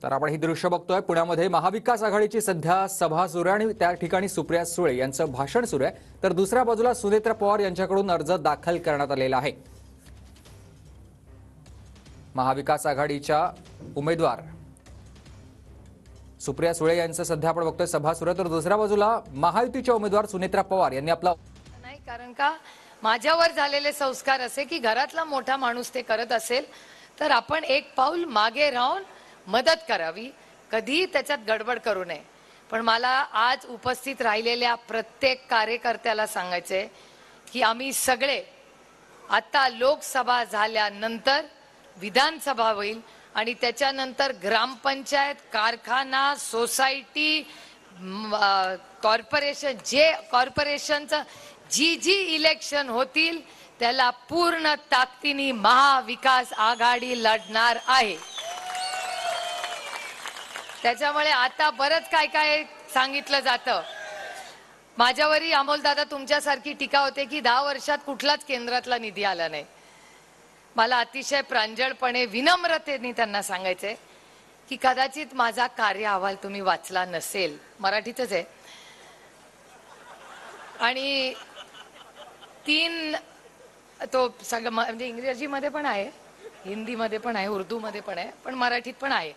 तर आपण ही दृश्य बघतोय पुण्यामध्ये महाविकास आघाडीची सध्या सभा सुरू आहे आणि त्या ठिकाणी सुप्रिया सुळे यांचं भाषण सुरू आहे, तर दुसऱ्या बाजूला सुनेत्रा पवार यांच्याकडून अर्ज दाखल करण्यात आलेला आहे। महाविकास आघाडीच्या उमेदवार सुप्रिया सुळे यांचं सध्या आपण बघतोय सभा सुरू आहे, तर दुसऱ्या बाजूला महायुतीच्या उमेदवार सुनेत्रा पवार यांनी आपला नाही, कारण का माझ्यावर झालेले संस्कार असे की घरातला मोठा माणूस ते करत असेल तर आपण एक पाऊल मागे राहून मदत करावी, कधी त्याच्यात गडबड करू नये। पण मला आज उपस्थित राहिलेल्या प्रत्येक कार्यकर्त्याला सांगायचे की आम्ही सगळे आता लोकसभा झाल्यानंतर विधानसभा होईल आणि त्याच्यानंतर ग्रामपंचायत, कारखाना, सोसायटी, कॉर्पोरेशन, जे कॉर्पोरेशनचं जी इलेक्शन होतील त्याला पूर्ण ताकदीने महाविकास आघाडी लढणार आहे। त्याच्यामुळे आता बरंच काय काय सांगितलं जातं। माझ्यावरही अमोलदादा तुमच्यासारखी टीका होते की 10 वर्षात कुठलाच केंद्रातला निधी आला नाही। मला अतिशय प्रांजळपणे विनम्रतेने त्यांना सांगायचे की कदाचित माझा कार्य अहवाल तुम्ही वाचला नसेल, मराठीतच आहे आणि 3 तो सगळं म्हणजे इंग्रजीमध्ये पण आहे, हिंदीमध्ये पण आहे, उर्दूमध्ये पण आहे, पण मराठीत पण आहे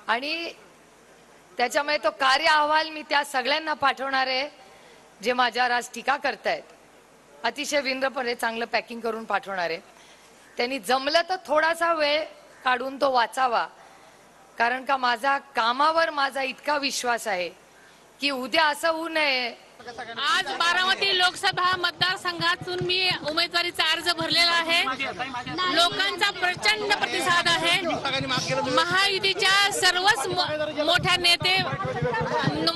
आणि त्याच्यामुळे तो कार्य अहवाल मी त्या सगळ्यांना पाठवणार आहे जे माझ्यावर आज टीका करतायत। अतिशय विनम्रपणे चांगलं पॅकिंग करून पाठवणार आहे। त्यांनी जमलं तर थोडासा वेळ काढून तो वाचावा, कारण का माझा कामावर माझा इतका विश्वास आहे की उद्या असं होऊ नये। आज बारामती लोकसभा मतदारसंघातून मी उमेदवारीचा अर्ज भरलेला आहे। लोकांचा प्रचंड प्रतिसाद आहे। महायुतीच्या सर्वच मोठ्या नेत्यांचा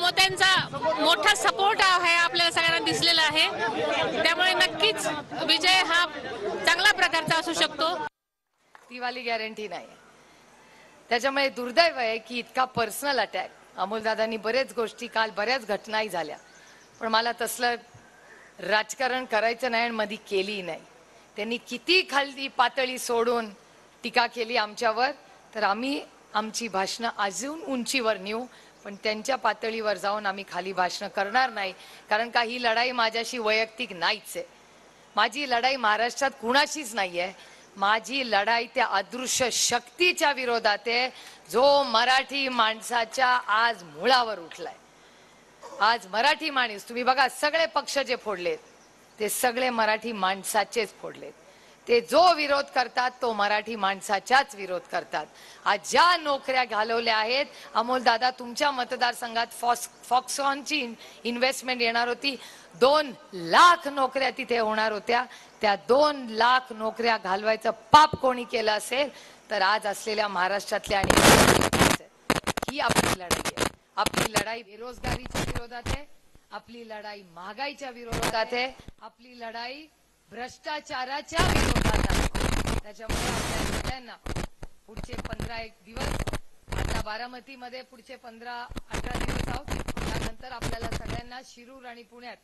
मोठा सपोर्ट आहे, आपल्याला सगळ्यांना दिसलेला आहे। त्यामुळे नक्कीच विजय हा चांगल्या प्रकारचा असू शकतो। ती वाली गॅरंटी नाही। त्याच्यामुळे दुर्दैव आहे की इतका पर्सनल अटॅक, अमोलदादांनी बरेच गोष्टी, काल बऱ्याच घटनाही झाल्या, पण मला तसलं राजकारण करायचं नाही आणि मध्ये केली नाही। त्यांनी किती खाली पातळी सोडून टीका केली आमच्यावर, तर आम्ही आमची भाषणं अजून उंचीवर नेऊ, पण त्यांच्या पातळीवर जाऊन आम्ही खाली भाषणं करणार नाही। कारण का ही लढाई माझ्याशी वैयक्तिक नाहीच आहे। माझी लढाई महाराष्ट्रात कुणाशीच नाही आहे। माझी लढाई त्या अदृश्य शक्तीच्या विरोधात आहे जो मराठी माणसाच्या आज मुळावर उठलाय। आज मराठी माणूस तुम्ही बघा, सगळे पक्ष जे फोडलेत ते सगळे मराठी माणसाचेच फोडलेत। ते जो विरोध करतात तो मराठी माणसाच्याच विरोध करतात। आज ज्या नोकऱ्या घालवल्या आहेत, अमोलदादा तुमच्या मतदारसंघात फॉक्सकॉनची इन्व्हेस्टमेंट येणार होती, 2 लाख नोकऱ्या तिथे होणार होत्या। त्या 2 लाख नोकऱ्या घालवायचं पाप कोणी केलं असेल तर आज असलेल्या महाराष्ट्रातल्या आणि ही आपली लढाई आहे। आपली लढाई बेरोजगारीच्या विरोधात आहे, आपली लढाई महागाईच्या विरोधात आहे, आपली लढाई भ्रष्टाचाराच्या विरोधात आहे। त्याच्यामुळे आपल्या सगळ्यांना पुढचे 15 दिवस, आता बारामतीमध्ये पुढचे 15-18 दिवस आहोत, त्यानंतर आपल्याला सगळ्यांना शिरूर आणि पुण्यात